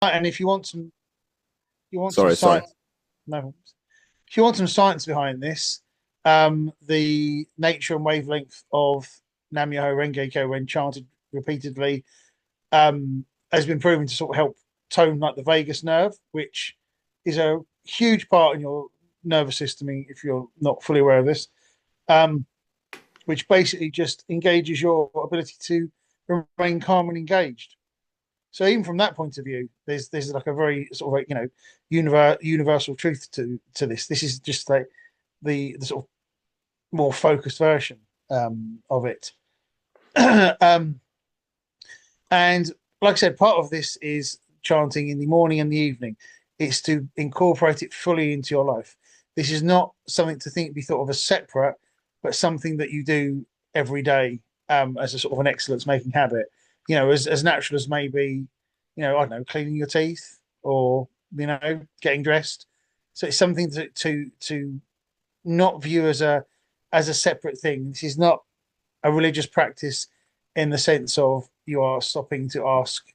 and if you want some Sorry. science. No, if you want some science behind this, the nature and wavelength of Nam-myoho-renge-kyo when chanted repeatedly has been proven to sort of help tone like the vagus nerve, which is a huge part in your nervous system. If you're not fully aware of this, um, which basically just engages your ability to remain calm and engaged. So even from that point of view, there's like a very sort of like, universal truth to this. This is just like the sort of more focused version of it. um, and like I said, part of this is chanting in the morning and the evening. It's to incorporate it fully into your life. This is not something to think be thought of as separate, but something that you do every day as a sort of an excellence making habit. As natural as maybe, I don't know, cleaning your teeth or getting dressed. So it's something to not view as a separate thing. This is not a religious practice in the sense of you are stopping to ask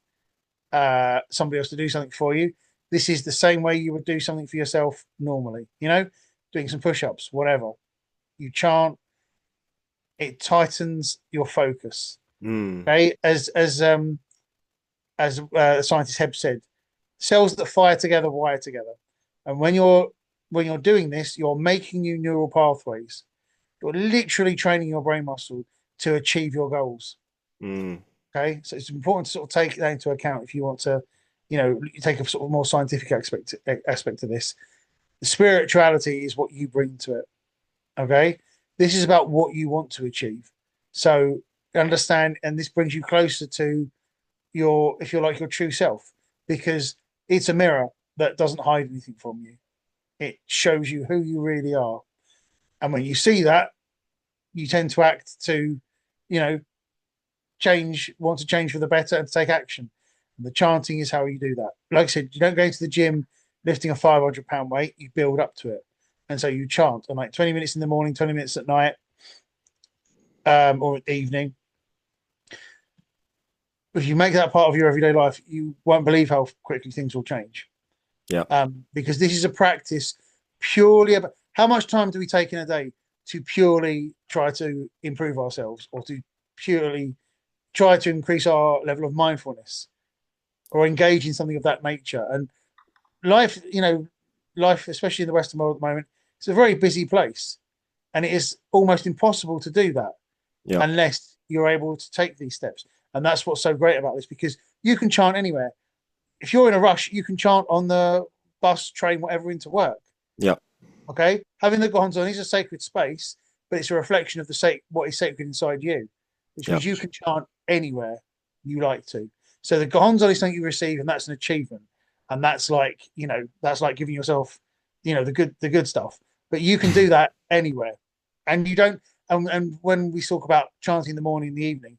somebody else to do something for you. This is the same way you would do something for yourself normally. Doing some push-ups, whatever. You chant, it tightens your focus. Mm, Okay, as scientist Hebb said, cells that fire together wire together, and when you're doing this, you're making new neural pathways. You're literally training your brain muscle to achieve your goals. mm. Okay, so it's important to sort of take that into account if you want to, take a sort of more scientific aspect of this. The spirituality is what you bring to it. Okay, this is about what you want to achieve. So understand, and this brings you closer to your, if you're like your true self, because it's a mirror that doesn't hide anything from you. It shows you who you really are, and when you see that, you tend to act to, you know, want to change for the better and to take action. And the chanting is how you do that. Like I said, you don't go into the gym lifting a 500-pound weight, you build up to it. And so you chant on like 20 minutes in the morning, 20 minutes at night, or at evening. If you make that part of your everyday life, you won't believe how quickly things will change. Yeah. Because this is a practice purely about how much time do we take in a day to purely try to improve ourselves or to purely try to increase our level of mindfulness or engage in something of that nature. And life, life, especially in the Western world at the moment, it's a very busy place. And it is almost impossible to do that Yeah. unless you're able to take these steps. And that's what's so great about this because you can chant anywhere. If you're in a rush, you can chant on the bus, train, whatever, into work. Yeah. Okay. Having the gonzon is a sacred space, but it's a reflection of what is sacred inside you, which Yeah. means you can chant anywhere you like to. So the gonzon is something you receive, and that's an achievement. And that's like, that's like giving yourself, the good stuff. But you can do that anywhere. And you don't, and when we talk about chanting in the morning and the evening,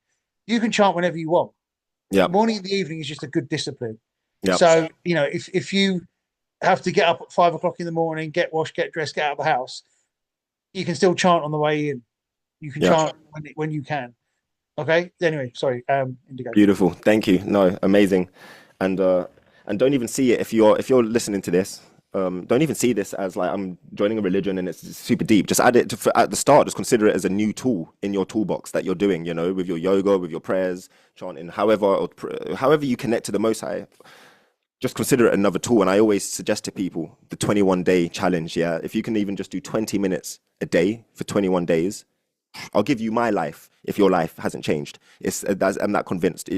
you can chant whenever you want. Yeah. Morning and the evening is just a good discipline. Yeah. So, if you have to get up at 5 o'clock in the morning, get washed, get dressed, get out of the house, you can still chant on the way in. You can Yeah. chant when you can. Okay. Anyway, sorry, Indigo. Beautiful. Thank you. No, amazing. And and don't even see it if you're listening to this. Don't even see this as like I'm joining a religion and it's super deep. Just add it at the start. Just consider it as a new tool in your toolbox that you're doing. With your yoga, with your prayers, chanting, however you connect to the Most High. Just consider it another tool. And I always suggest to people the 21-day challenge. Yeah, if you can even just do 20 minutes a day for 21 days, I'll give you my life if your life hasn't changed. I'm not convinced.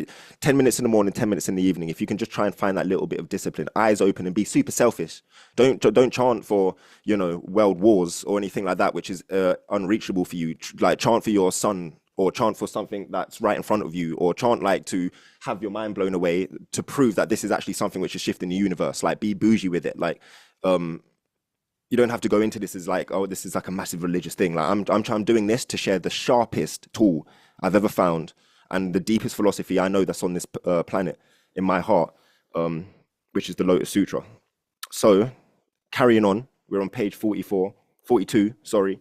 10 minutes in the morning, 10 minutes in the evening. If you can just try and find that little bit of discipline, eyes open, and be super selfish. Don't chant for world wars or anything like that, which is unreachable for you. Like chant for your son, or chant for something that's right in front of you, or chant like to have your mind blown away to prove that this is actually something which is shifting the universe. Like be bougie with it. Like you don't have to go into this as like, oh, this is like a massive religious thing. Like I'm doing this to share the sharpest tool I've ever found and the deepest philosophy I know that's on this planet in my heart, which is the Lotus Sutra. So carrying on, we're on page 42, sorry.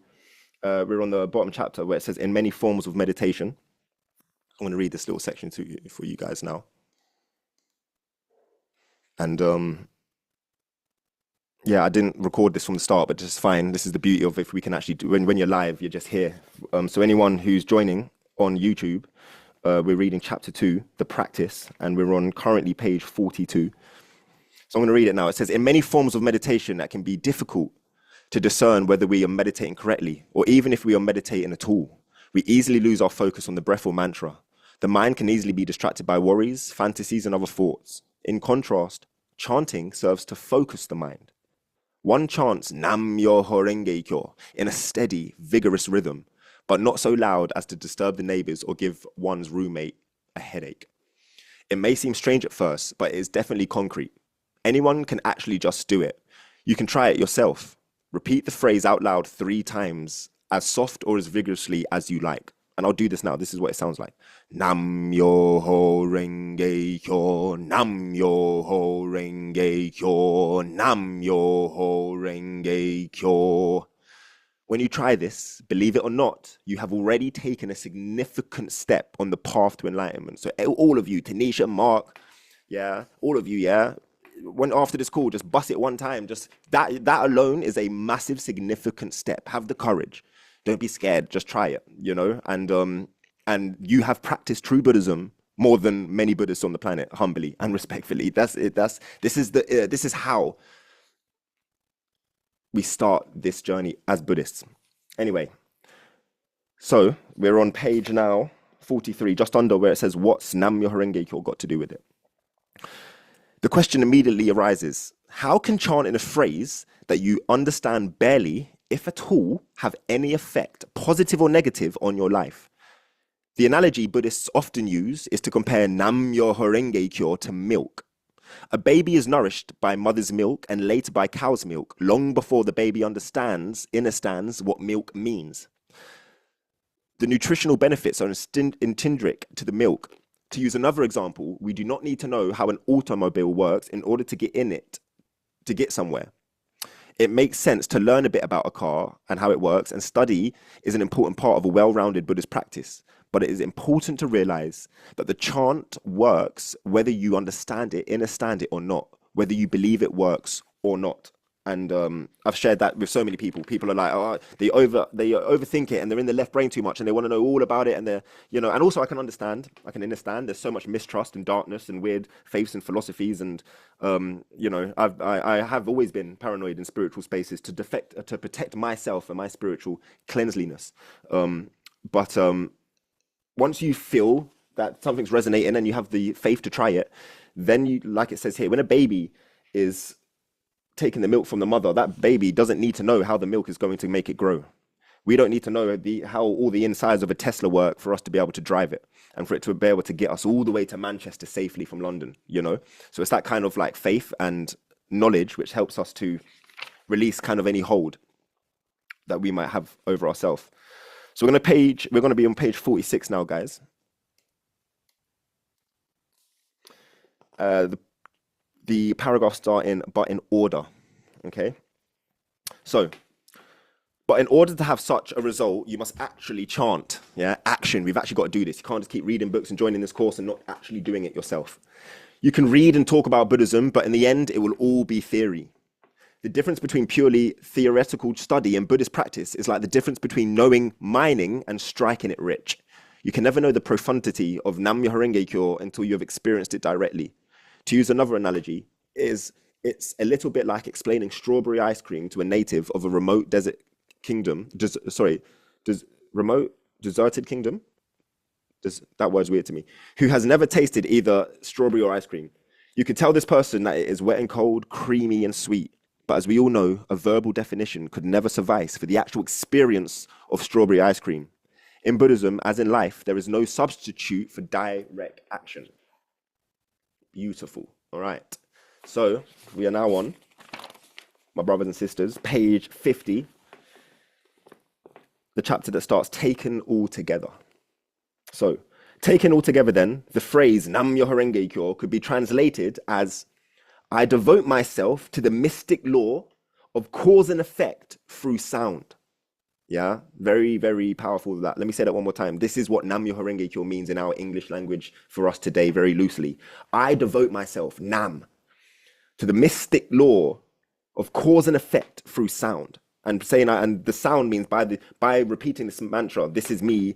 We're on the bottom chapter where it says, in many forms of meditation. I'm going to read this little section for you guys now. And yeah, I didn't record this from the start, but just fine. This is the beauty of if we can actually do when you're live, you're just here. So anyone who's joining on YouTube, we're reading chapter 2, the practice, and we're on currently page 42. So I'm going to read it now. It says, in many forms of meditation that can be difficult to discern whether we are meditating correctly, or even if we are meditating at all, we easily lose our focus on the breath or mantra. The mind can easily be distracted by worries, fantasies, and other thoughts. In contrast, chanting serves to focus the mind. One chants Nam-myoho-renge-kyo in a steady, vigorous rhythm, but not so loud as to disturb the neighbors or give one's roommate a headache. It may seem strange at first, but it is definitely concrete. Anyone can actually just do it. You can try it yourself. Repeat the phrase out loud 3 times, as soft or as vigorously as you like. And I'll do this now. This is what it sounds like. Nam-myoho-renge-kyo, Nam-myoho-renge-kyo, Nam-myoho-renge-kyo. When you try this, believe it or not, you have already taken a significant step on the path to enlightenment. So all of you, Tanisha, Mark, yeah, all of you, yeah. When after this call, just bust it one time. Just that alone is a massive, significant step. Have the courage. Don't be scared. Just try it, you know. And you have practiced true Buddhism more than many Buddhists on the planet, humbly and respectfully. This is how we start this journey as Buddhists. Anyway, so we're on page now 43, just under where it says, what's Nam-myoho-renge-kyo got to do with it? The question immediately arises, how can chanting a phrase that you understand barely, if at all, have any effect, positive or negative, on your life? The analogy Buddhists often use is to compare Nam-myoho-renge-kyo to milk. A baby is nourished by mother's milk and later by cow's milk, long before the baby understands what milk means. The nutritional benefits are intrinsic to the milk. To use another example, we do not need to know how an automobile works in order to get in it, to get somewhere. It makes sense to learn a bit about a car and how it works, and study is an important part of a well-rounded Buddhist practice. But it is important to realize that the chant works whether you understand it or not, whether you believe it works or not. And I've shared that with so many people. People are like, oh, they overthink it and they're in the left brain too much and they want to know all about it. And they're, you know, and also I can understand. There's so much mistrust and darkness and weird faiths and philosophies. And, you know, I have always been paranoid in spiritual spaces to protect myself and my spiritual cleanliness. But once you feel that something's resonating and you have the faith to try it, then you, like it says here, when a baby is taking the milk from the mother, that baby doesn't need to know how the milk is going to make it grow. We don't need to know how all the insides of a Tesla work for us to be able to drive it and for it to be able to get us all the way to Manchester safely from London, you know? So it's that kind of like faith and knowledge which helps us to release kind of any hold that we might have over ourselves. So we're going to be on page 46 now, guys. The paragraphs start in, but in order, okay? So, but in order to have such a result, you must actually chant, yeah? Action, we've actually got to do this. You can't just keep reading books and joining this course and not actually doing it yourself. You can read and talk about Buddhism, but in the end, it will all be theory. The difference between purely theoretical study and Buddhist practice is like the difference between knowing mining and striking it rich. You can never know the profundity of Nam-myoho-renge-kyo until you have experienced it directly. To use another analogy, it's a little bit like explaining strawberry ice cream to a native of a remote desert kingdom. Remote deserted kingdom? That word's weird to me. Who has never tasted either strawberry or ice cream. You could tell this person that it is wet and cold, creamy and sweet. But as we all know, a verbal definition could never suffice for the actual experience of strawberry ice cream. In Buddhism, as in life, there is no substitute for direct action. Beautiful. All right. So we are now on, my brothers and sisters, page 50, the chapter that starts taken all together. So taken all together then, the phrase Nam-myoho-renge-kyo could be translated as, I devote myself to the mystic law of cause and effect through sound. Yeah, very, very powerful that. Let me say that one more time. This is what Nam-myoho-renge-kyo means in our English language for us today, very loosely. I devote myself, Nam, to the mystic law of cause and effect through sound. And saying, and the sound means by repeating this mantra, this is me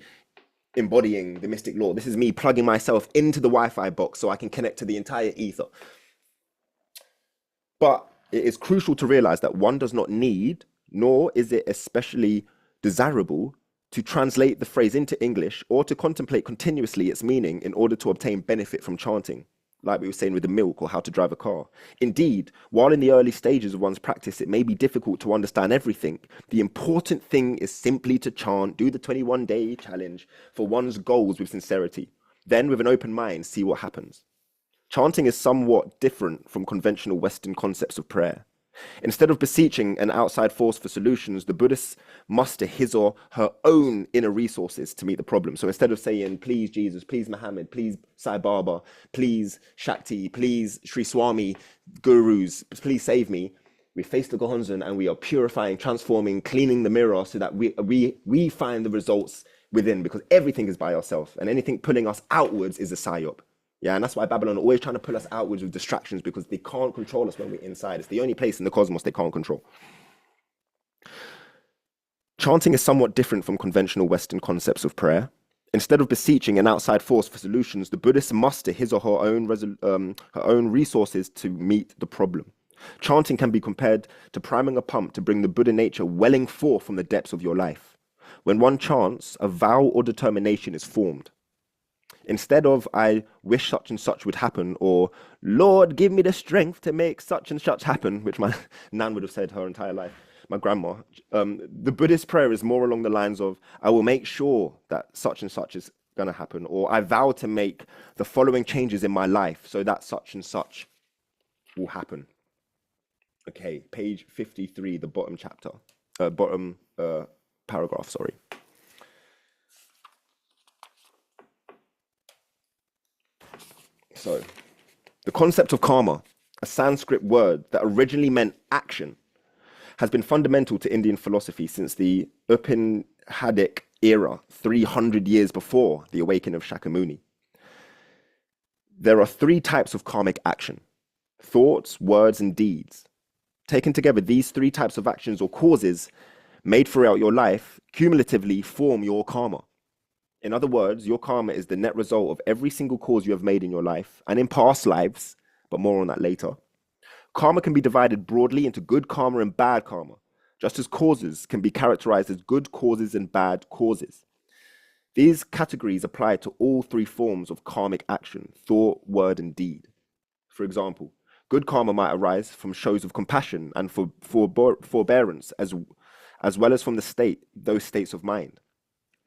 embodying the mystic law. This is me plugging myself into the Wi-Fi box so I can connect to the entire ether. But it is crucial to realize that one does not need, nor is it especially desirable, to translate the phrase into English or to contemplate continuously its meaning in order to obtain benefit from chanting, like we were saying with the milk or how to drive a car. Indeed, while in the early stages of one's practice, it may be difficult to understand everything, the important thing is simply to chant, do the 21-day challenge for one's goals with sincerity. Then, with an open mind, see what happens. Chanting is somewhat different from conventional Western concepts of prayer. Instead of beseeching an outside force for solutions, the Buddhist muster his or her own inner resources to meet the problem. So instead of saying, please Jesus, please Muhammad, please Sai Baba, please Shakti, please Sri Swami, gurus, please save me, we face the Gohonzon and we are purifying, transforming, cleaning the mirror so that we find the results within, because everything is by ourselves and anything pulling us outwards is a psyop. Yeah, and that's why Babylon are always trying to pull us outwards with distractions, because they can't control us when we're inside. It's the only place in the cosmos they can't control. Chanting is somewhat different from conventional Western concepts of prayer. Instead of beseeching an outside force for solutions, the Buddhist muster his or her own resources to meet the problem. Chanting can be compared to priming a pump to bring the Buddha nature welling forth from the depths of your life. When one chants, a vow or determination is formed. Instead of, I wish such and such would happen, or Lord, give me the strength to make such and such happen, which my nan would have said her entire life, my grandma, the Buddhist prayer is more along the lines of, I will make sure that such and such is going to happen, or I vow to make the following changes in my life so that such and such will happen. Okay, page 53, the bottom paragraph, sorry. So, the concept of karma, a Sanskrit word that originally meant action, has been fundamental to Indian philosophy since the Upanishadic era, 300 years before the awakening of Shakyamuni. There are three types of karmic action: thoughts, words, and deeds. Taken together, these three types of actions or causes made throughout your life cumulatively form your karma. In other words, your karma is the net result of every single cause you have made in your life and in past lives, but more on that later. Karma can be divided broadly into good karma and bad karma, just as causes can be characterized as good causes and bad causes. These categories apply to all three forms of karmic action: thought, word, and deed. For example, good karma might arise from shows of compassion and forbearance, as well as from those states of mind.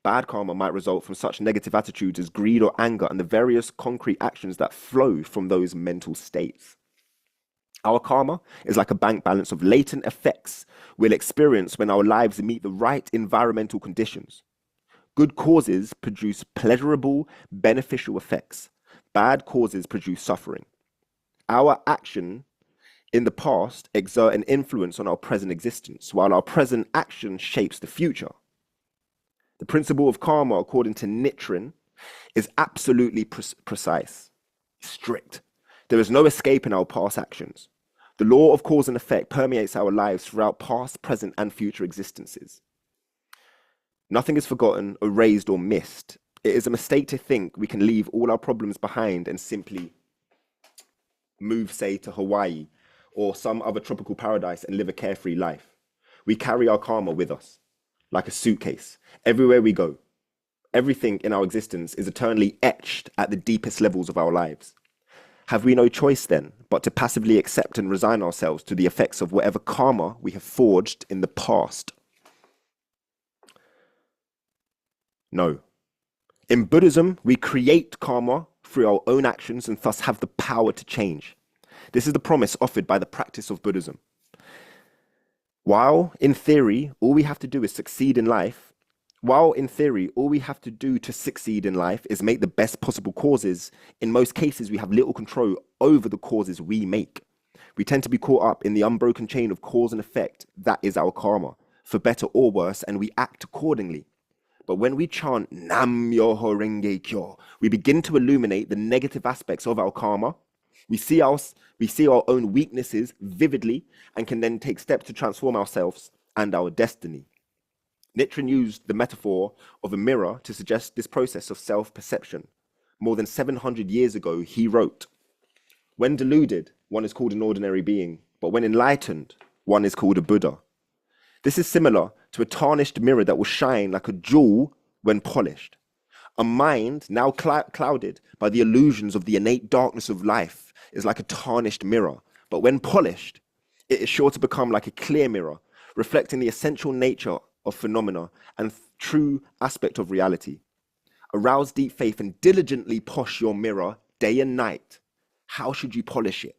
Bad karma might result from such negative attitudes as greed or anger and the various concrete actions that flow from those mental states. Our karma is like a bank balance of latent effects we'll experience when our lives meet the right environmental conditions. Good causes produce pleasurable, beneficial effects. Bad causes produce suffering. Our action in the past exert an influence on our present existence, while our present action shapes the future. The principle of karma, according to Nichiren, is absolutely precise, strict. There is no escape in our past actions. The law of cause and effect permeates our lives throughout past, present, and future existences. Nothing is forgotten, erased, or missed. It is a mistake to think we can leave all our problems behind and simply move, say, to Hawaii or some other tropical paradise and live a carefree life. We carry our karma with us, like a suitcase, everywhere we go. Everything in our existence is eternally etched at the deepest levels of our lives. Have we no choice then but to passively accept and resign ourselves to the effects of whatever karma we have forged in the past? No. In Buddhism, we create karma through our own actions and thus have the power to change. This is the promise offered by the practice of Buddhism. While in theory, all we have to do to succeed in life is make the best possible causes, in most cases we have little control over the causes we make. We tend to be caught up in the unbroken chain of cause and effect that is our karma, for better or worse, and we act accordingly. But when we chant Nam-myoho-renge-kyo, we begin to illuminate the negative aspects of our karma We see our own weaknesses vividly and can then take steps to transform ourselves and our destiny. Nichiren used the metaphor of a mirror to suggest this process of self-perception. More than 700 years ago, he wrote, "When deluded, one is called an ordinary being, but when enlightened, one is called a Buddha." This is similar to a tarnished mirror that will shine like a jewel when polished. A mind now clouded by the illusions of the innate darkness of life is like a tarnished mirror, but when polished, it is sure to become like a clear mirror, reflecting the essential nature of phenomena and true aspect of reality. Arouse deep faith and diligently polish your mirror day and night. How should you polish it?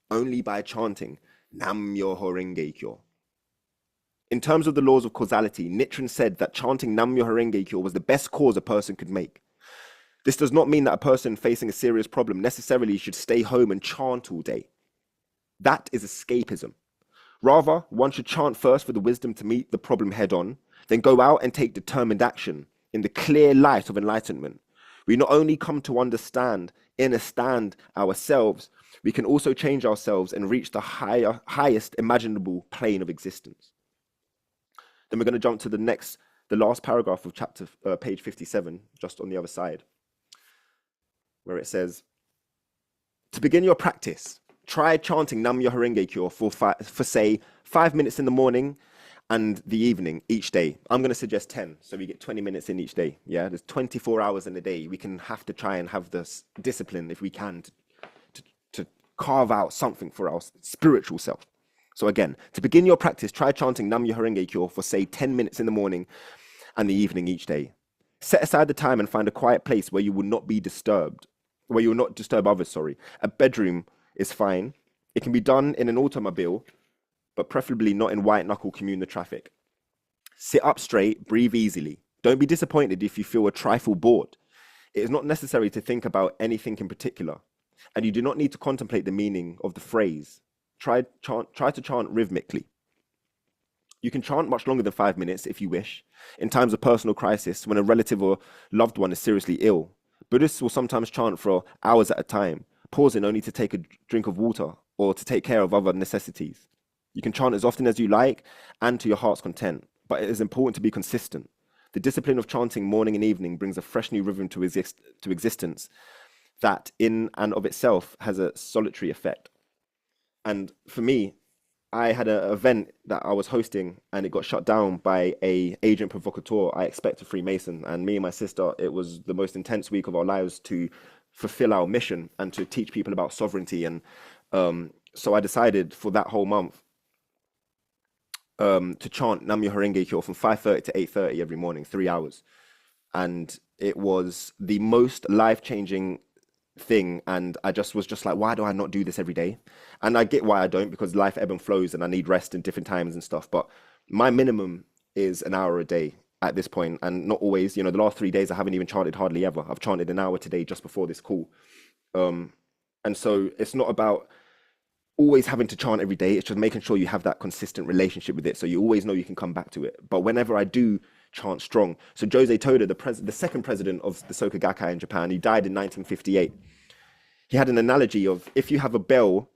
Only by chanting Nam-myoho-renge-kyo. In terms of the laws of causality, Nichiren said that chanting Nam-myoho-renge-kyo was the best cause a person could make. This does not mean that a person facing a serious problem necessarily should stay home and chant all day. That is escapism. Rather, one should chant first for the wisdom to meet the problem head on, then go out and take determined action in the clear light of enlightenment. We not only come to understand ourselves, we can also change ourselves and reach the highest imaginable plane of existence. Then we're going to jump to the last paragraph of chapter, page 57, just on the other side, where it says, to begin your practice, try chanting Nam-myoho-renge-kyo for say 5 minutes in the morning and the evening each day. I'm going to suggest 10, so we get 20 minutes in each day. Yeah, there's 24 hours in a day. We can have to try and have this discipline, if we can, to carve out something for our spiritual self. So again, to begin your practice, try chanting Nam-myoho-renge-kyo for say 10 minutes in the morning and the evening each day. Set aside the time and find a quiet place where you will not be disturbed, where you will not disturb others, sorry. A bedroom is fine. It can be done in an automobile, but preferably not in white knuckle commuter traffic. Sit up straight, breathe easily. Don't be disappointed if you feel a trifle bored. It is not necessary to think about anything in particular, and you do not need to contemplate the meaning of the phrase. Try to chant rhythmically. You can chant much longer than 5 minutes if you wish. In times of personal crisis, when a relative or loved one is seriously ill, Buddhists will sometimes chant for hours at a time, pausing only to take a drink of water or to take care of other necessities. You can chant as often as you like and to your heart's content, but it is important to be consistent. The discipline of chanting morning and evening brings a fresh new rhythm to existence that in and of itself has a solitary effect. And for me, I had an event that I was hosting and it got shut down by a agent provocateur. I expect a Freemason, and me and my sister, it was the most intense week of our lives to fulfill our mission and to teach people about sovereignty. And so I decided for that whole month to chant Nam-myoho-renge-kyo from 5:30 to 8:30 every morning, 3 hours. And it was the most life-changing thing, and I was just like, why do I not do this every day? And I get why I don't, because life ebb and flows and I need rest in different times and stuff, but my minimum is an hour a day at this point, and not always. The last 3 days I haven't even chanted hardly ever. I've chanted an hour today just before this call. And so it's not about always having to chant every day, it's just making sure you have that consistent relationship with it, so you always know you can come back to it. But whenever I do chant strong, so Jose Toda, the second president of the Soka Gakkai in Japan, he died in 1958. He had an analogy of, if you have a bell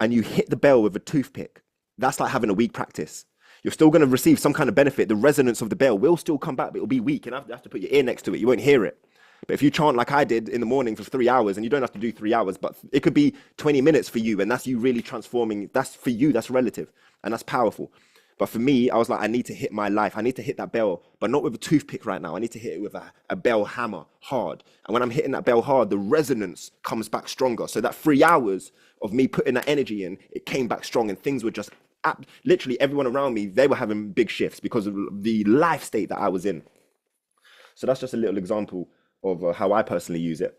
and you hit the bell with a toothpick, that's like having a weak practice. You're still going to receive some kind of benefit. The resonance of the bell will still come back, but it'll be weak, and you have to put your ear next to it. You won't hear it. But if you chant like I did in the morning for 3 hours, and you don't have to do 3 hours, but it could be 20 minutes for you, and that's you really transforming. That's for you, that's relative, and that's powerful. But for me, I was like, I need to hit my life. I need to hit that bell, but not with a toothpick right now. I need to hit it with a bell hammer hard. And when I'm hitting that bell hard, the resonance comes back stronger. So that 3 hours of me putting that energy in, it came back strong, and things were just literally everyone around me, they were having big shifts because of the life state that I was in. So that's just a little example of how I personally use it.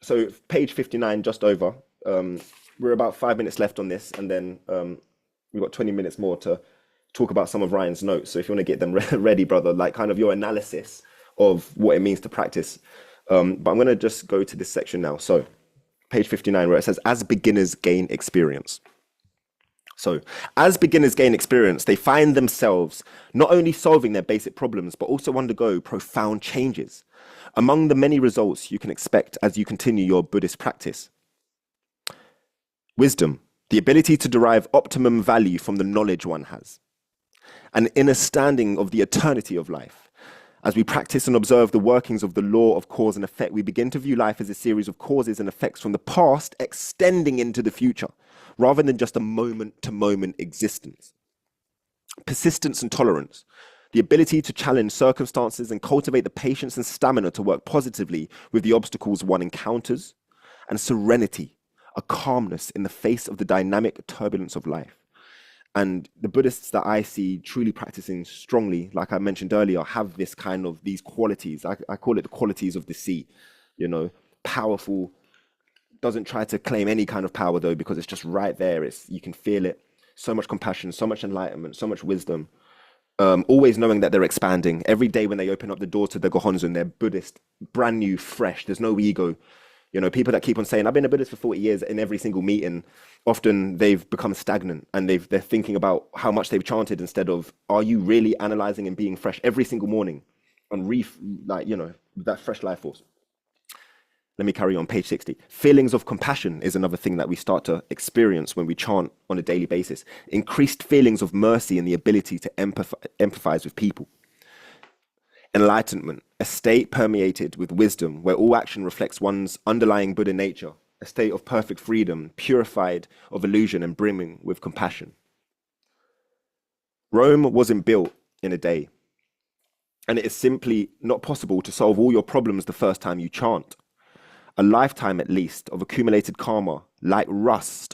So page 59, just over. We're about 5 minutes left on this, and then we've got 20 minutes more to talk about some of Ryan's notes. So if you want to get them ready, brother, like kind of your analysis of what it means to practice. But I'm going to just go to this section now. So page 59, where it says, as beginners gain experience. So as beginners gain experience, they find themselves not only solving their basic problems, but also undergo profound changes. Among the many results you can expect as you continue your Buddhist practice, Wisdom, the ability to derive optimum value from the knowledge one has. An inner standing of the eternity of life. As we practice and observe the workings of the law of cause and effect, we begin to view life as a series of causes and effects from the past extending into the future, rather than just a moment-to-moment existence. Persistence and tolerance, the ability to challenge circumstances and cultivate the patience and stamina to work positively with the obstacles one encounters. And serenity, a calmness in the face of the dynamic turbulence of life. And the Buddhists that I see truly practicing strongly, like I mentioned earlier, have this kind of these qualities. I call it the qualities of the sea, you know, powerful, doesn't try to claim any kind of power though, because it's just right there. You can feel it. So much compassion, so much enlightenment, so much wisdom. Always knowing that they're expanding. Every day when they open up the door to the Gohonzon, they're Buddhist, brand new, fresh. There's no ego. You know, people that keep on saying, I've been a Buddhist for 40 years, in every single meeting, often they've become stagnant and they're thinking about how much they've chanted instead of, are you really analyzing and being fresh every single morning on like, you know, that fresh life force. Let me carry on, page 60. Feelings of compassion is another thing that we start to experience when we chant on a daily basis. Increased feelings of mercy and the ability to empathize with people. Enlightenment, a state permeated with wisdom where all action reflects one's underlying Buddha nature, a state of perfect freedom, purified of illusion and brimming with compassion. Rome wasn't built in a day, and it is simply not possible to solve all your problems the first time you chant. A lifetime at least of accumulated karma, like rust,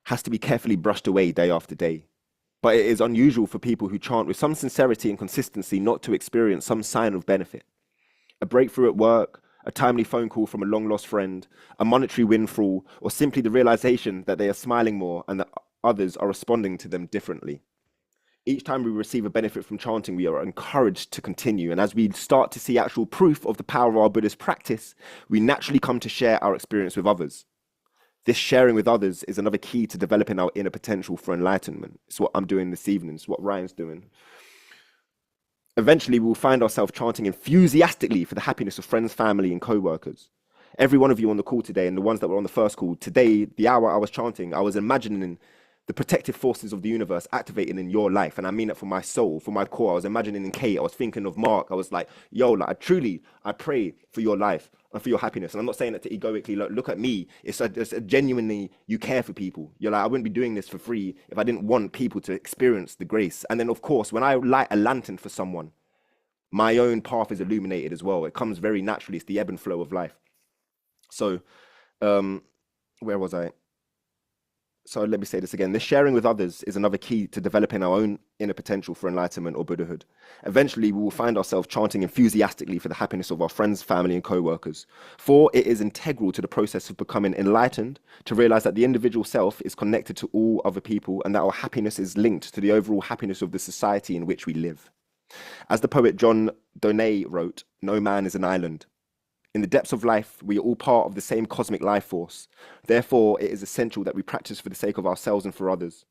has to be carefully brushed away day after day. But it is unusual for people who chant with some sincerity and consistency not to experience some sign of benefit. A breakthrough at work, a timely phone call from a long-lost friend, a monetary windfall, or simply the realization that they are smiling more and that others are responding to them differently. Each time we receive a benefit from chanting, we are encouraged to continue. And as we start to see actual proof of the power of our Buddhist practice, we naturally come to share our experience with others. This sharing with others is another key to developing our inner potential for enlightenment. It's what I'm doing this evening. It's what Ryan's doing. Eventually, we will find ourselves chanting enthusiastically for the happiness of friends, family, and co-workers. Every one of you on the call today, and the ones that were on the first call, today, the hour I was chanting, I was imagining the protective forces of the universe activating in your life. And I mean it for my soul, for my core. I was imagining in Kate, I was thinking of Mark. I was like, yo, like, I pray for your life and for your happiness. And I'm not saying it to egoically, look at me. It's a genuinely, you care for people. You're like, I wouldn't be doing this for free if I didn't want people to experience the grace. And then, of course, when I light a lantern for someone, my own path is illuminated as well. It comes very naturally. It's the ebb and flow of life. So, where was I? So let me say this again. This sharing with others is another key to developing our own inner potential for enlightenment or Buddhahood. Eventually, we will find ourselves chanting enthusiastically for the happiness of our friends, family, and co-workers. For it is integral to the process of becoming enlightened to realize that the individual self is connected to all other people and that our happiness is linked to the overall happiness of the society in which we live. As the poet John Donne wrote, no man is an island. In the depths of life, we are all part of the same cosmic life force. Therefore, it is essential that we practice for the sake of ourselves and for others.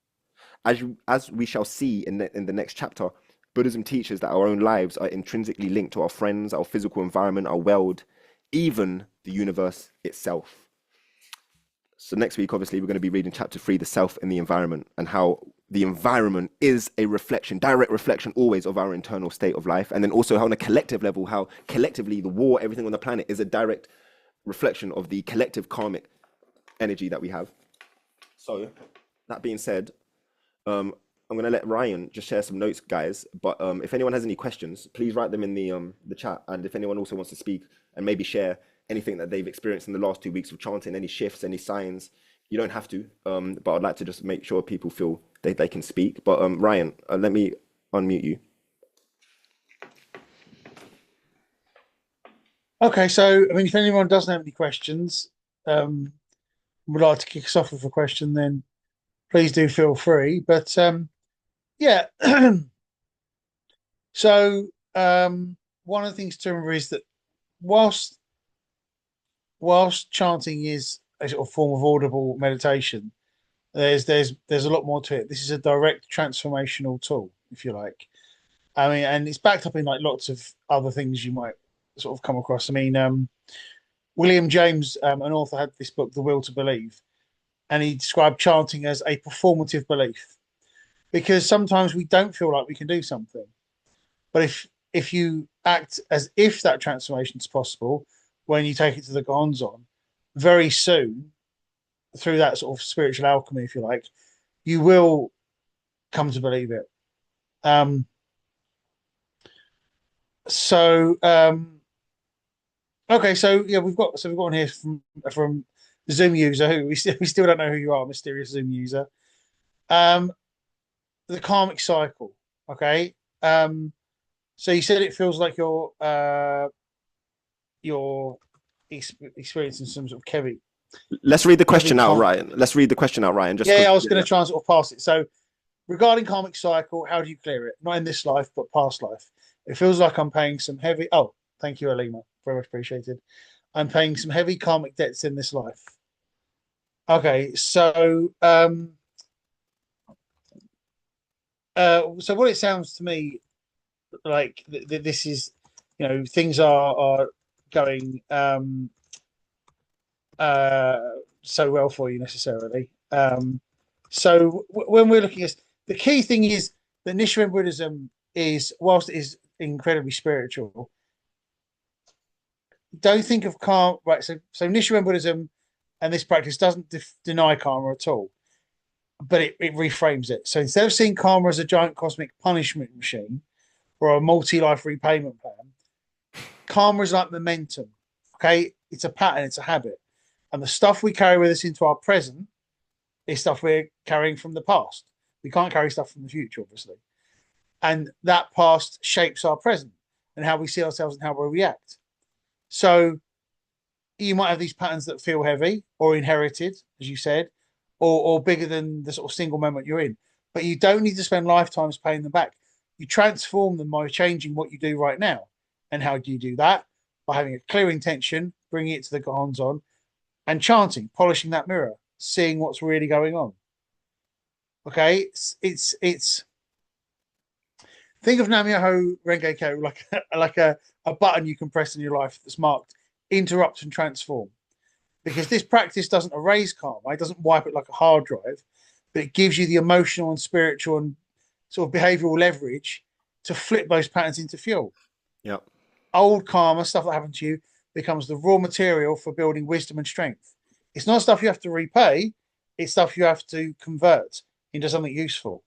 As we shall see in the next chapter, Buddhism teaches that our own lives are intrinsically linked to our friends, our physical environment, our world, even the universe itself. So next week, obviously, we're going to be reading chapter 3, the self and the environment, and how the environment is a reflection, direct reflection always of our internal state of life. And then also how on a collective level, how collectively the war, everything on the planet is a direct reflection of the collective karmic energy that we have. So that being said, I'm going to let Ryan just share some notes, guys. But if anyone has any questions, please write them in the chat. And if anyone also wants to speak and maybe share anything that they've experienced in the last 2 weeks of chanting, any shifts, any signs, you don't have to. But I'd like to just make sure people feel they can speak. But Ryan, let me unmute you. Okay, so I mean, if anyone doesn't have any questions, would like to kick us off with a question, then please do feel free. But yeah, so one of the things to remember is that whilst chanting is a sort of form of audible meditation, there's a lot more to it. This is a direct transformational tool, if you like. I mean, and it's backed up in like lots of other things you might sort of come across. I mean, William James, an author, had this book, The Will to Believe, and he described chanting as a performative belief, because sometimes we don't feel like we can do something, but if you act as if that transformation is possible when you take it to the Gonzon, very soon through that sort of spiritual alchemy, if you like, you will come to believe it. Um, so okay, so yeah, we've got one here from the Zoom user who we still don't know who you are, mysterious Zoom user. Um, the karmic cycle. Okay. So you said it feels like you're experiencing some sort of Let's read the heavy question out, Ryan. Let's read the question out, Ryan. Just Yeah, because, I was yeah, going yeah. to try and sort of pass it. So regarding karmic cycle, how do you clear it? Not in this life, but past life. It feels like I'm paying some heavy. Oh, thank you, Alima. Very much appreciated. I'm paying some heavy karmic debts in this life. Okay, so what it sounds to me like this is, things are going uh so well for you necessarily. So when we're looking at the key thing is that Nichiren Buddhism is, whilst it is incredibly spiritual, don't think of karma, right? So Nichiren Buddhism and this practice doesn't deny karma at all, but it reframes it. So instead of seeing karma as a giant cosmic punishment machine or a multi-life repayment plan, karma is like momentum. Okay, it's a pattern, it's a habit, and the stuff we carry with us into our present is stuff we're carrying from the past. We can't carry stuff from the future, obviously, and that past shapes our present and how we see ourselves and how we react. So you might have these patterns that feel heavy or inherited, as you said, or bigger than the sort of single moment you're in. But you don't need to spend lifetimes paying them back. You transform them by changing what you do right now. And how do you do that? By having a clear intention, bringing it to the Gonzon, and chanting, polishing that mirror, seeing what's really going on. Okay, it's think of Nam-myoho-renge-kyo like a button you can press in your life that's marked interrupt and transform. Because this practice doesn't erase karma, it doesn't wipe it like a hard drive, but it gives you the emotional and spiritual and sort of behavioral leverage to flip those patterns into fuel. Yeah. Old karma, stuff that happened to you, becomes the raw material for building wisdom and strength. It's not stuff you have to repay, it's stuff you have to convert into something useful.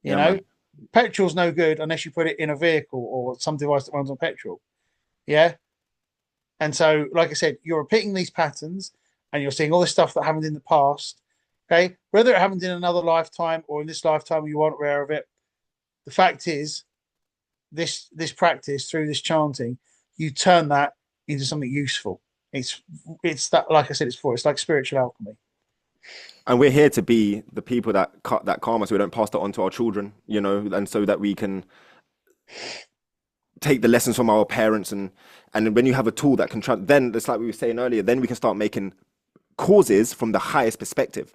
You Yeah, know, man. petrol's no good unless you put it in a vehicle or some device that runs on petrol. Yeah. And so, like I said, you're repeating these patterns and you're seeing all this stuff that happened in the past. Okay. Whether it happened in another lifetime or in this lifetime, you weren't aware of it. The fact is, this practice through this chanting, you turn that into something useful. It's that, like I said, it's like spiritual alchemy. And we're here to be the people that cut that karma so we don't pass that on to our children, and so that we can take the lessons from our parents. And when you have a tool that can then it's like we were saying earlier, then we can start making causes from the highest perspective,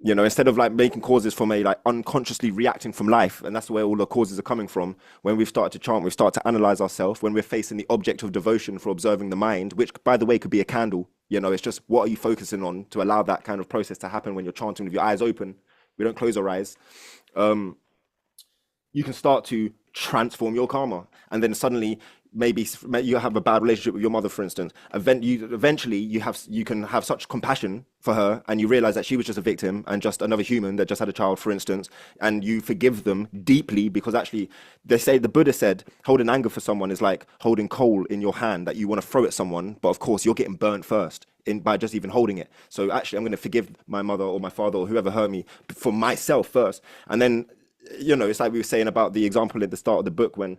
instead of like making causes from a like unconsciously reacting from life. And that's where all the causes are coming from. When we've started to chant, we've started to analyze ourselves. When we're facing the object of devotion for observing the mind, which by the way could be a candle. It's just what are you focusing on to allow that kind of process to happen when you're chanting with your eyes open. We don't close our eyes. You can start to transform your karma, and then suddenly maybe you have a bad relationship with your mother, for instance. Eventually you can have such compassion for her, and you realize that she was just a victim and just another human that just had a child, for instance, and you forgive them deeply, because actually they say, the Buddha said, holding anger for someone is like holding coal in your hand that you want to throw at someone, but of course you're getting burnt first by just even holding it. So actually I'm going to forgive my mother or my father or whoever hurt me for myself first. And then it's like we were saying about the example at the start of the book, when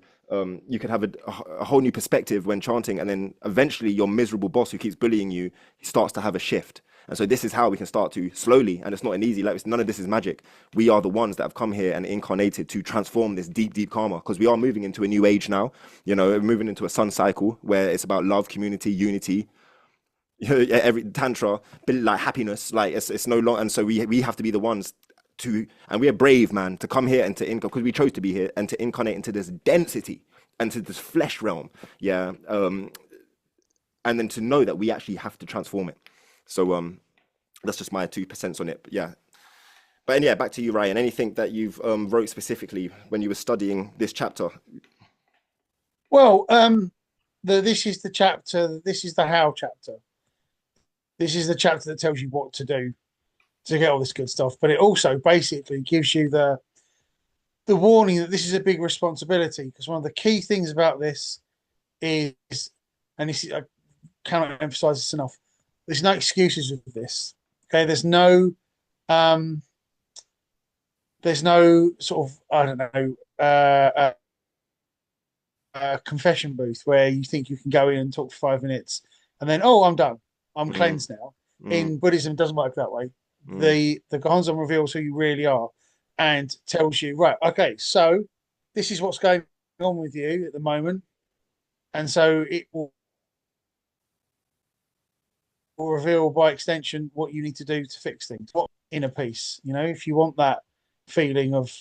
you could have a whole new perspective when chanting, and then eventually your miserable boss who keeps bullying you starts to have a shift. And so this is how we can start to slowly, and it's not an easy, like, none of this is magic. We are the ones that have come here and incarnated to transform this deep karma, because we are moving into a new age now. We're moving into a sun cycle where it's about love, community, unity. Every tantra, like happiness, like it's no longer. And so we have to be the ones and we are brave, man, to come here and to because we chose to be here and to incarnate into this density and to this flesh realm. Yeah. And then to know that we actually have to transform it. So That's just my 2% on it. But yeah. But and yeah, back to you, Ryan. Anything that you've wrote specifically when you were studying this chapter? Well, this is the chapter. This is the how chapter. This is the chapter that tells you what to do to get all this good stuff. But it also basically gives you the warning that this is a big responsibility, because one of the key things about this is, and this is, I cannot emphasize this enough, there's no excuses with this. Okay, um there's no sort of, I don't know, confession booth where you think you can go in and talk for 5 minutes and then, oh, I'm done, I'm Mm, cleansed now. mm, In Buddhism, it doesn't work that way. mm, The Gohonzon reveals who you really are and tells you, right, okay, so this is what's going on with you at the moment, and so it will reveal by extension what you need to do to fix things. What inner peace, if you want that feeling of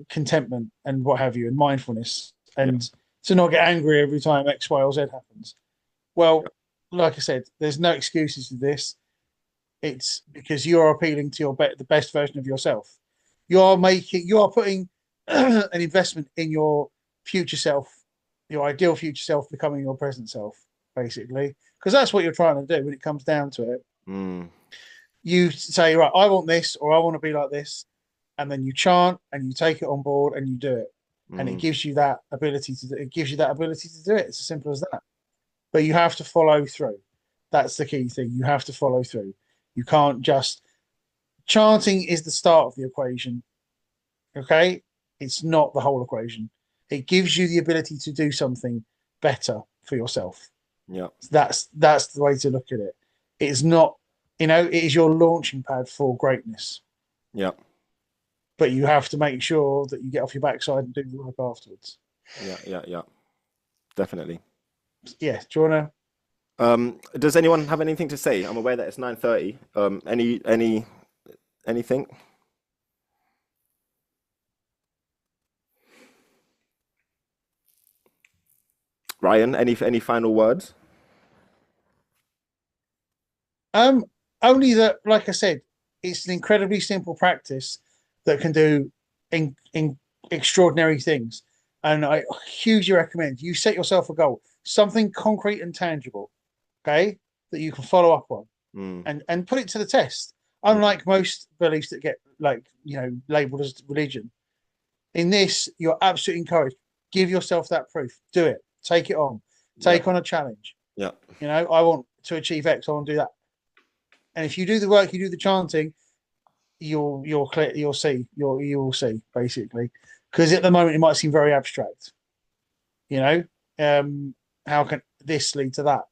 contentment and what have you, and mindfulness, yeah, and to not get angry every time X, Y, or Z happens. yeah, Well, like I said, there's no excuses to this. It's because you are appealing to the best version of yourself. You are putting an investment in your future self, your ideal future self becoming your present self, basically, because that's what you're trying to do when it comes down to it. mm, You say, right, I want this, or I want to be like this, and then you chant and you take it on board and you do it, and it mm, gives you that ability to. It gives you that ability to do it. It's as simple as that. But you have to follow through. That's the key thing. You have to follow through. You can't just chanting is the start of the equation. Okay, it's not the whole equation. It gives you the ability to do something better for yourself. yeah, That's the way to look at it. It's not, it is your launching pad for greatness. yeah, But you have to make sure that you get off your backside and do the work afterwards. yeah, yeah, yeah. Definitely. Yeah, do you wanna? Does anyone have anything to say? I'm aware that it's 9:30. Anything? Ryan, any final words? Um, Only that, like I said, it's an incredibly simple practice that can do in extraordinary things. And I hugely recommend you set yourself a goal, something concrete and tangible, okay, that you can follow up on Mm, and put it to the test. mm, Unlike most beliefs that get labeled as religion, in this you're absolutely encouraged. Give yourself that proof. Do it. Take it on. yeah, Take on a challenge. yeah, I want to achieve X. I want to do that. And if you do the work, you do the chanting, you'll clear, you'll see basically, because at the moment it might seem very abstract. You know, um, how can this lead to that?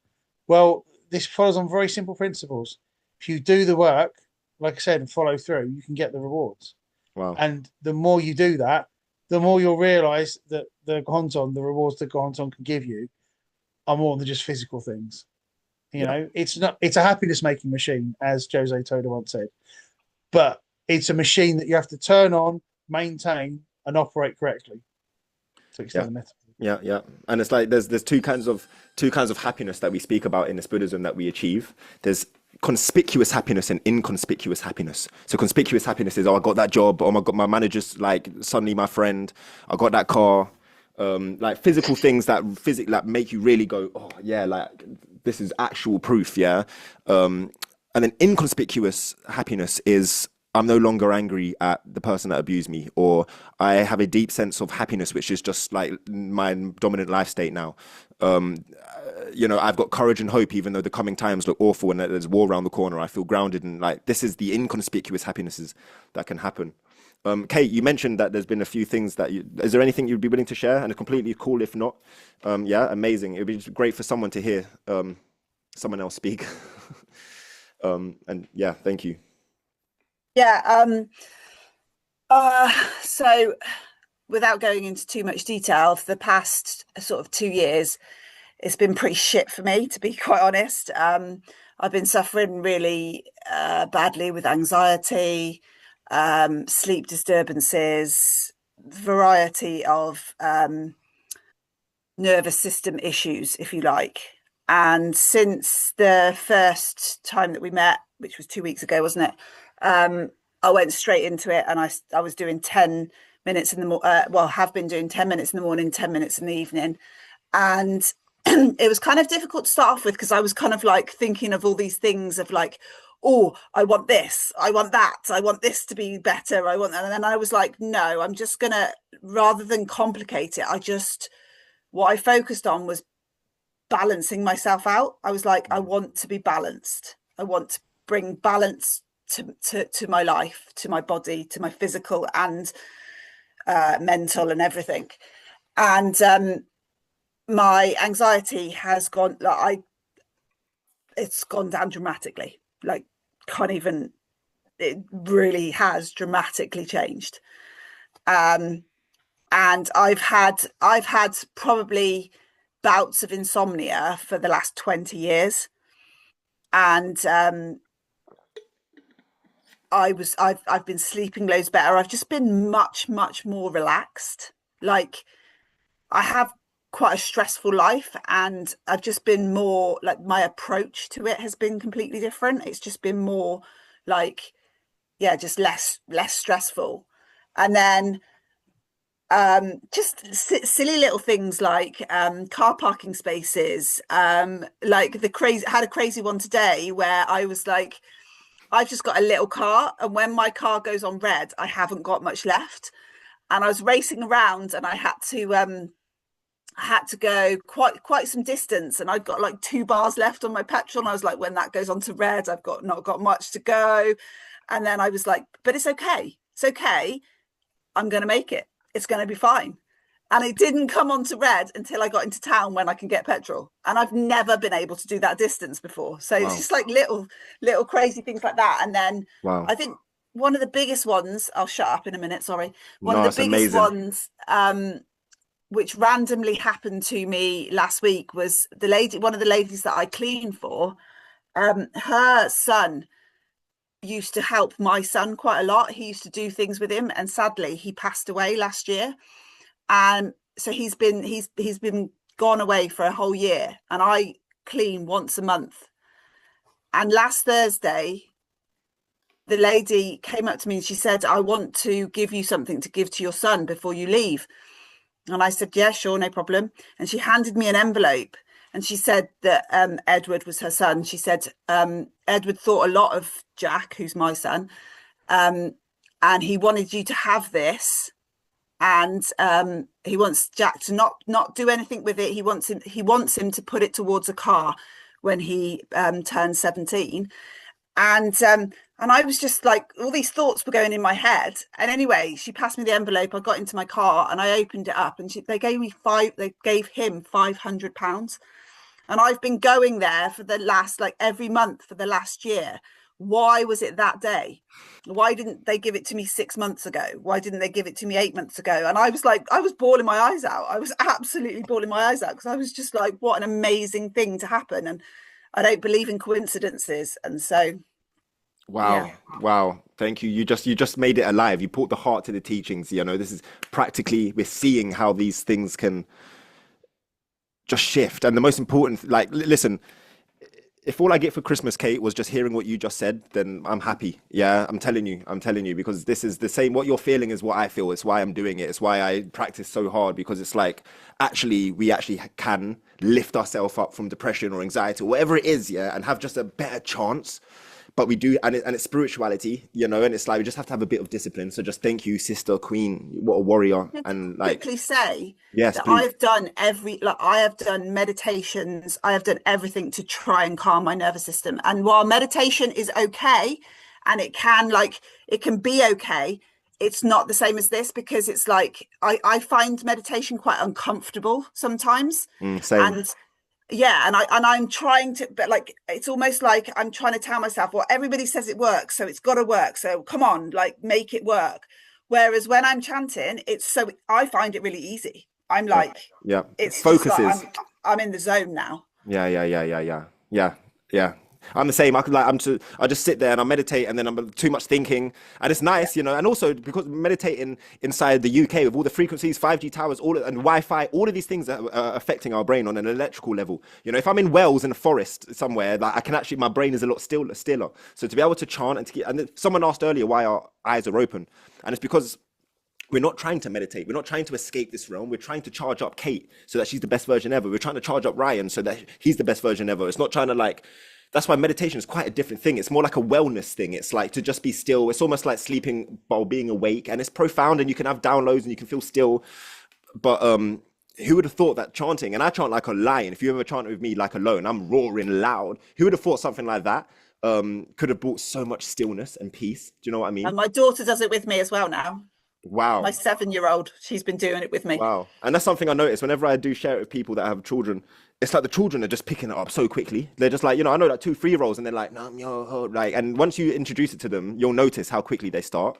Well, this follows on very simple principles. If you do the work, like I said, and follow through, you can get the rewards. wow, And the more you do that, the more you'll realize that the rewards that Gonton can give you, are more than just physical things. yeah, It's not. It's a happiness making machine, as Jose Toda once said. But it's a machine that you have to turn on, maintain, and operate correctly, to yeah. extend the metaphor. Yeah, yeah. And it's like there's two kinds of happiness that we speak about in this Buddhism that we achieve. There's conspicuous happiness and inconspicuous happiness. So conspicuous happiness is, oh, I got that job, oh my God, my manager's like suddenly my friend, I got that car. Like physical things that make you really go, oh yeah, like this is actual proof, yeah. And then inconspicuous happiness is, I'm no longer angry at the person that abused me, or I have a deep sense of happiness, which is just like my dominant life state now. I've got courage and hope, even though the coming times look awful and there's war around the corner. I feel grounded, and like this is the inconspicuous happinesses that can happen. Kate, you mentioned that there's been a few things that you. Is there anything you'd be willing to share? And it's completely cool if not. Yeah, amazing. It would be just great for someone to hear someone else speak. And yeah, thank you. Yeah. So without going into too much detail, for the past sort of 2 years, it's been pretty shit for me, to be quite honest. I've been suffering really badly with anxiety, sleep disturbances, variety of nervous system issues, if you like. And since the first time that we met, which was 2 weeks ago, wasn't it? I went straight into it, and I was doing 10 minutes in the well, have been doing 10 minutes in the morning, 10 minutes in the evening. And it was kind of difficult to start off with, because I was kind of like thinking of all these things of like, oh, I want this, I want that, I want this to be better, I want that. And then I was like, no, I'm just gonna, rather than complicate it, what I focused on was balancing myself out. I was like, I want to be balanced. I want to bring balance to my life, to my body, to my physical and mental and everything. And my anxiety has gone, like, it's gone down dramatically. Like, can't even, it really has dramatically changed. And I've had probably bouts of insomnia for the last 20 years. And I've been sleeping loads better. I've just been much more relaxed. Like, I have quite a stressful life, and I've just been more like, my approach to it has been completely different. It's just been more like, yeah, just less stressful. And then just silly little things like car parking spaces, like had a crazy one today where I was like, I've just got a little car, and when my car goes on red, I haven't got much left. And I was racing around, and I had to go quite some distance, and I've got like 2 bars left on my petrol. And I was like, when that goes on to red, I've not got much to go. And then I was like, but it's okay. It's okay. I'm going to make it. It's going to be fine. And it didn't come onto red until I got into town, when I can get petrol. And I've never been able to do that distance before. So It's just like little crazy things like that. And then I think one of the biggest ones, I'll shut up in a minute, sorry. One of the biggest ones, which randomly happened to me last week, was one of the ladies that I clean for, her son used to help my son quite a lot. He used to do things with him, and sadly he passed away last year. And so he's been gone away for a whole year, and I clean once a month. And last Thursday, the lady came up to me and she said, I want to give you something to give to your son before you leave. And I said, yeah, sure, no problem. And she handed me an envelope, and she said that Edward was her son. She said Edward thought a lot of Jack, who's my son, and he wanted you to have this. And he wants Jack to not do anything with it. He wants him to put it towards a car when he turns 17. And I was just like, all these thoughts were going in my head. And anyway, she passed me the envelope. I got into my car and I opened it up, and they gave him £500. And I've been going there for the last, like, every month for the last year. Why was it that day? Why didn't they give it to me 6 months ago? Why didn't they give it to me 8 months ago? And I was like, I was bawling my eyes out. I was absolutely bawling my eyes out, because I was just like, what an amazing thing to happen. And I don't believe in coincidences. And so, Wow. yeah. Wow. Thank you. You just made it alive. You brought the heart to the teachings. This is practically, we're seeing how these things can just shift. And the most important, like, listen, if all I get for Christmas, Kate, was just hearing what you just said, then I'm happy. Yeah, I'm telling you, because this is the same. What you're feeling is what I feel. It's why I'm doing it. It's why I practice so hard, because it's like, we actually can lift ourselves up from depression or anxiety or whatever it is, yeah, and have just a better chance. But we do, and it's spirituality, and it's like, we just have to have a bit of discipline. So just thank you, sister, queen, what a warrior. And like, quickly say, yes, that please. I have done meditations, I have done everything to try and calm my nervous system. And while meditation is okay, and it can be okay, it's not the same as this, because it's like, I find meditation quite uncomfortable sometimes. Same. And yeah, and I'm trying to, but like, it's almost like I'm trying to tell myself, well, everybody says it works, so it's got to work, so come on, like, make it work. Whereas when I'm chanting, I find it really easy. I'm like, Yeah. it's just Focuses. like, I'm in the zone now. Yeah. I'm the same. I just sit there and I meditate, and then I'm too much thinking, and it's nice, you know. And also because meditating inside the UK with all the frequencies, 5G towers, and Wi-Fi, all of these things that are affecting our brain on an electrical level. You know, if I'm in Wales in a forest somewhere, like I can actually, my brain is a lot stiller. So to be able to chant and to get, and someone asked earlier why our eyes are open, and it's because we're not trying to meditate. We're not trying to escape this realm. We're trying to charge up Kate so that she's the best version ever. We're trying to charge up Ryan so that he's the best version ever. It's not trying to like, that's why meditation is quite a different thing. It's more like a wellness thing. It's like to just be still. It's almost like sleeping while being awake, and it's profound, and you can have downloads and you can feel still. But who would have thought that chanting, and I chant like a lion. If you ever chanted with me like alone, I'm roaring loud. Who would have thought something like that could have brought so much stillness and peace? Do you know what I mean? And my daughter does it with me as well now. Wow. My 7-year-old, she's been doing it with me. Wow. And that's something I notice whenever I do share it with people that have children. It's like the children are just picking it up so quickly. They're just like, you know, I know like 2, 3-year-olds, and they're like, Nam-myoho, like, and once you introduce it to them, you'll notice how quickly they start.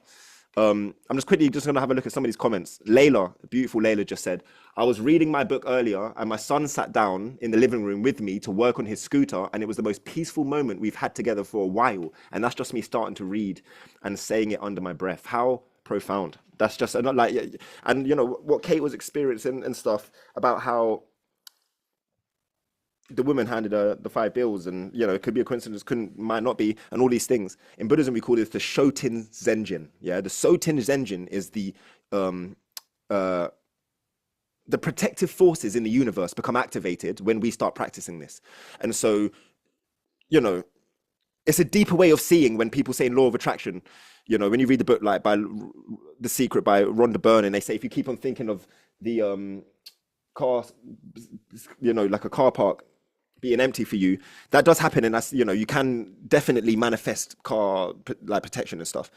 I'm just quickly going to have a look at some of these comments. Layla, beautiful Layla, just said, I was reading my book earlier and my son sat down in the living room with me to work on his scooter, and it was the most peaceful moment we've had together for a while. And that's just me starting to read and saying it under my breath. How profound. That's just not like, and you know what Kate was experiencing and stuff about how the woman handed her the 5 bills, and you know it could be a coincidence, might not be, and all these things. In Buddhism we call this the Shoten Zenjin. Yeah, the Shoten Zenjin is the protective forces in the universe become activated when we start practicing this. And so, you know, it's a deeper way of seeing when people say law of attraction. You know, when you read the book like by The Secret by Rhonda Byrne, and they say if you keep on thinking of the car, you know, like a car park being empty for you, that does happen, and that's, you know, you can definitely manifest car like protection and stuff.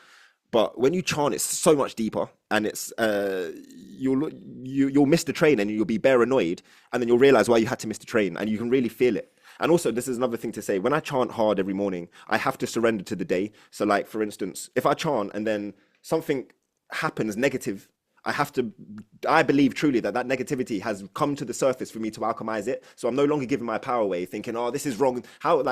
But when you chant, it's so much deeper, and it's you'll miss the train and you'll be bare annoyed, and then you'll realize why you had to miss the train, and you can really feel it. And also, this is another thing to say, when I chant hard every morning, I have to surrender to the day. So like, for instance, if I chant and then something happens negative, I believe truly that negativity has come to the surface for me to alchemize it. So I'm no longer giving my power away, thinking, oh, this is wrong. How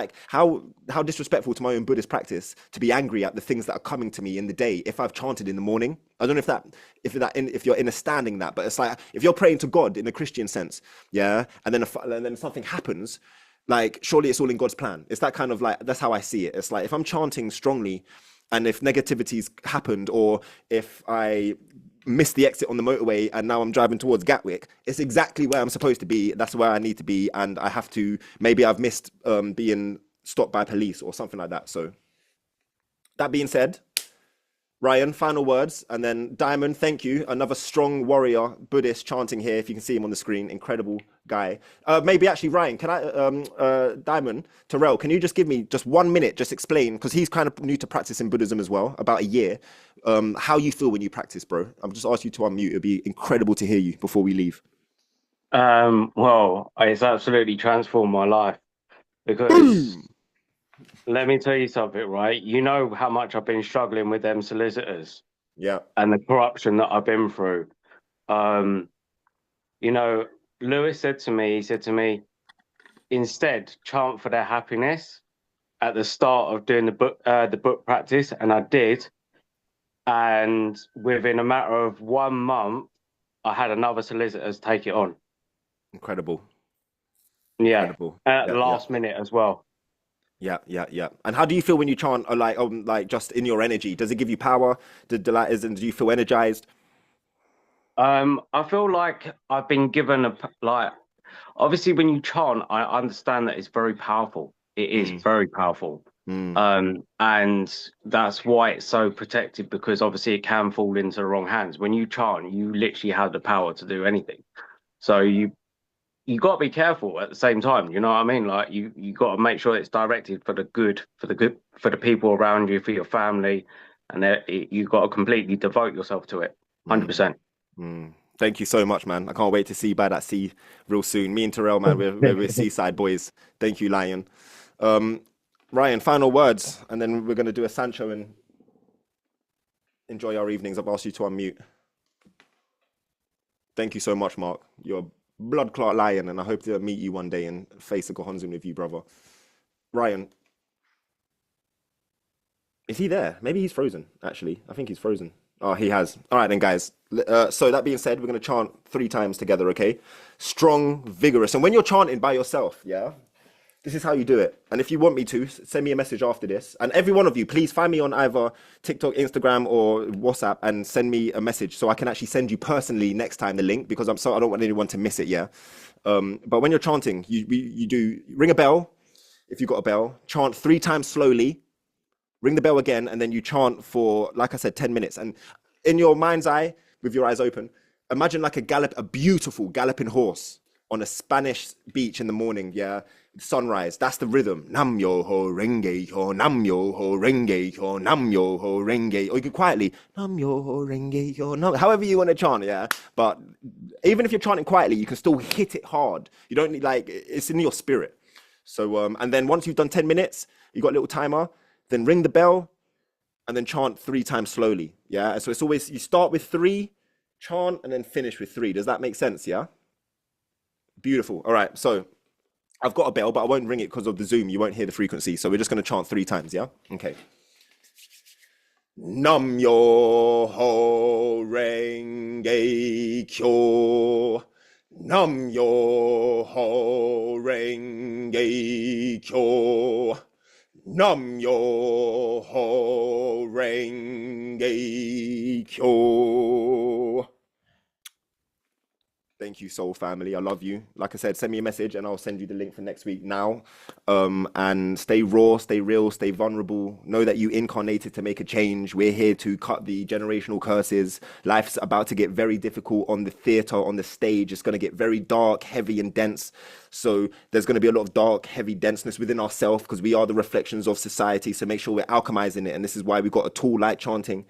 disrespectful to my own Buddhist practice to be angry at the things that are coming to me in the day if I've chanted in the morning. I don't know if you're understanding that, but it's like if you're praying to God in a Christian sense, yeah, and then something happens, like surely it's all in God's plan. It's that kind of like, that's how I see it. It's like if I'm chanting strongly, and if negativity's happened, or if I missed the exit on the motorway and now I'm driving towards Gatwick, it's exactly where I'm supposed to be. That's where I need to be, and I have to, maybe I've missed being stopped by police or something like that. So that being said, Ryan, final words, and then Diamond, thank you. Another strong warrior, Buddhist chanting here. If you can see him on the screen, incredible guy. Maybe actually, Ryan, can I, Diamond, Terrell, can you just give me just 1 minute, just explain, because he's kind of new to practicing Buddhism as well, about a year, how you feel when you practice, bro. I'm just asking you to unmute. It'd be incredible to hear you before we leave. Well, it's absolutely transformed my life, because let me tell you something, right? You know how much I've been struggling with them solicitors, yeah, and the corruption that I've been through. You know, Lewis said to me, instead chant for their happiness at the start of doing the book practice, and I did. And within a matter of 1 month, I had another solicitors take it on. Incredible. Yeah, Incredible. at the last minute as well. Yeah. And how do you feel when you chant, like just in your energy? Does it give you power? Do you feel energized? I feel like I've been given obviously when you chant, I understand that it's very powerful. It is very powerful. And that's why it's so protected, because obviously it can fall into the wrong hands. When you chant, you literally have the power to do anything. So you got to be careful at the same time. You know what I mean? Like you got to make sure it's directed for the good, for the people around you, for your family, and you got to completely devote yourself to it, 100%. Thank you so much, man. I can't wait to see you by that sea real soon. Me and Terrell, man, we're seaside boys. Thank you, Lion. Ryan, final words, and then we're going to do a Sancho and enjoy our evenings. I've asked you to unmute. Thank you so much, Mark. You're a blood clot lion, and I hope to meet you one day and face a Gohonzun with you, brother. Ryan. Is he there? Maybe he's frozen, actually. I think he's frozen. Oh, he has. All right, then, guys. So that being said, we're going to chant 3 times together, okay? Strong, vigorous. And when you're chanting by yourself, yeah, this is how you do it. And if you want me to, send me a message after this. And every one of you, please find me on either TikTok, Instagram, or WhatsApp and send me a message so I can actually send you personally next time the link, because I don't want anyone to miss it, yeah? But when you're chanting, you do ring a bell if you've got a bell, chant 3 times slowly, ring the bell again, and then you chant for, like I said, 10 minutes. And in your mind's eye, with your eyes open, imagine like a beautiful galloping horse on a Spanish beach in the morning, yeah? Sunrise, that's the rhythm. Nam-myoho-renge-kyo, Nam-myoho-renge-kyo, Nam-myoho-renge. Or you can quietly, Nam-myoho-renge-kyo, however you want to chant, yeah? But even if you're chanting quietly, you can still hit it hard. You don't need, like, it's in your spirit. So, and then once you've done 10 minutes, you got a little timer, then ring the bell, and then chant 3 times slowly, yeah? So it's always, you start with 3, chant, and then finish with 3. Does that make sense, yeah? Beautiful. All right, so I've got a bell, but I won't ring it because of the Zoom. You won't hear the frequency. So we're just going to chant 3 times, yeah? Okay. Nam-myoho-renge-kyo. Nam-myoho-renge-kyo. Nam-myoho-renge-kyo. Thank you, soul family. I love you. Like I said, send me a message and I'll send you the link for next week now. And stay raw, stay real, stay vulnerable. Know that you incarnated to make a change. We're here to cut the generational curses. Life's about to get very difficult on the theater, on the stage. It's going to get very dark, heavy, and dense. So there's going to be a lot of dark, heavy denseness within ourselves because we are the reflections of society. So make sure we're alchemizing it. And this is why we've got a tool like chanting.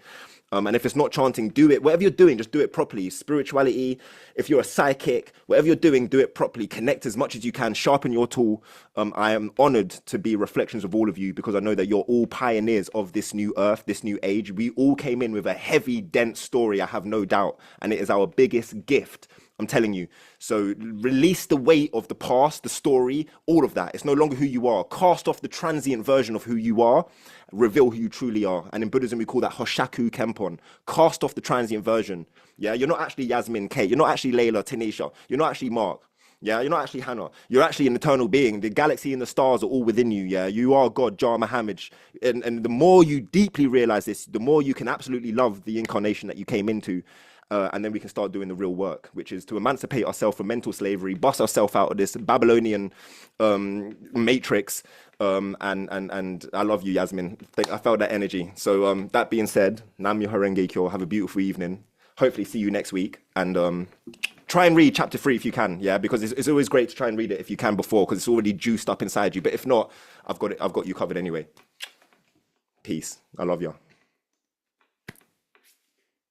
And if it's not chanting, do it. Whatever you're doing, just do it properly. Spirituality, if you're a psychic, whatever you're doing, do it properly. Connect as much as you can. Sharpen your tool. I am honored to be reflections of all of you because I know that you're all pioneers of this new earth, this new age. We all came in with a heavy, dense story, I have no doubt. And it is our biggest gift. I'm telling you. So release the weight of the past, the story, all of that. It's no longer who you are. Cast off the transient version of who you are. Reveal who you truly are. And in Buddhism, we call that Hoshaku Kempon. Cast off the transient version. Yeah, you're not actually Yasmin Kate. You're not actually Layla, Tanisha. You're not actually Mark. Yeah, you're not actually Hannah. You're actually an eternal being. The galaxy and the stars are all within you. Yeah, you are God, Jah Muhammad. And the more you deeply realize this, the more you can absolutely love the incarnation that you came into. And then we can start doing the real work, which is to emancipate ourselves from mental slavery, bust ourselves out of this Babylonian matrix. And I love you, Yasmin. I felt that energy. So that being said, Nam-myoho-renge-kyo. Have a beautiful evening. Hopefully see you next week. And try and read chapter 3 if you can. Yeah, because it's always great to try and read it if you can before, because it's already juiced up inside you. But if not, I've got you covered anyway. Peace. I love you.